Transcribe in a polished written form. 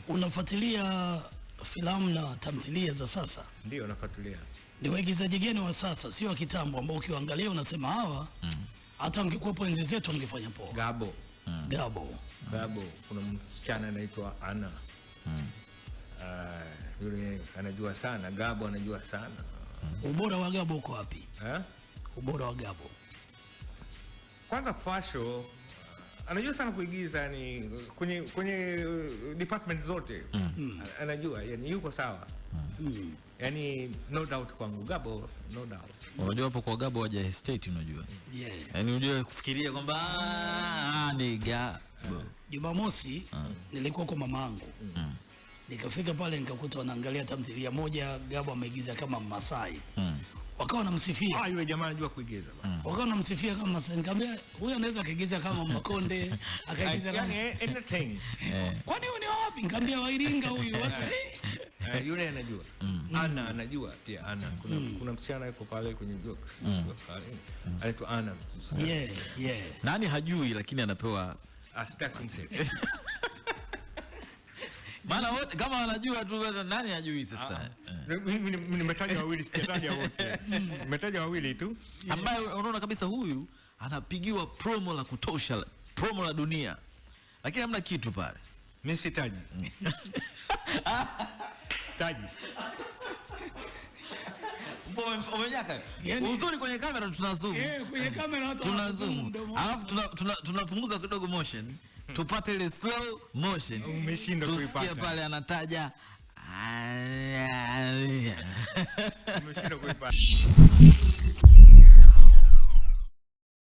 Unafuatilia filamu na tamthilia za sasa? Ndio nafuatilia. Ni waigizaji gani wa sasa, sio wa kitambo, ambao ukiangalia unasema hawa hata ungekuwepo enzi zetu ungefanya poa? Gabo. Gabo, kuna msichana anaitwa Ana. Yule anajua sana, Gabo anajua sana. Ubora wa Gabo uko wapi? Ubora wa Gabo, kwanza fashion, anajua sana kuigiza, yani kwenye department zote. Anajua, yani yuko sawa. Yani no doubt kwangu Gabo, no doubt. Unajua hapo kwa Gabo haja hesitate, unajua. Yani unajua kufikiria kwamba ni Gabo. Jumamosi nilikuwa kwa mamangu. Nikafika pale nikakuta wanaangalia tamthilia moja, Gabo ameigiza kama Masai. Wakawa wanamsifia. Yule jamaa anajua kuigiza bwana. Wakawa wanamsifia kama Masai. Nikamwambia huyu anaweza kuigiza kama Makonde, akaigiza kama entertain. Kwani huyu ni wapi? Nikamwambia wa Iringa huyu watu. Yule anajua. Ana anajua pia Ana. Kuna msichana yuko pale kwenye jokes. Anaitwa Ana. Nani hajui lakini anapewa asitaki msema. Maana wote kama wanajua tu, nani hajui sasa? Mimi nimetaja wawili, sitataja wote. Nimetaja wawili tu ambaye unaona kabisa huyu anapigiwa promo la kutosha, promo la dunia. Lakini hamna kitu pale. Mimi sitaji. Sitaji. Umenyaka. Uzuri kwenye kamera tunazoom. Kwenye kamera watu tunazoom. Alafu tunapunguza kidogo motion. Tupate ile slow motion. Umeshindwa kuipata. Tusikie pale anataja. Umeshindwa kuipata.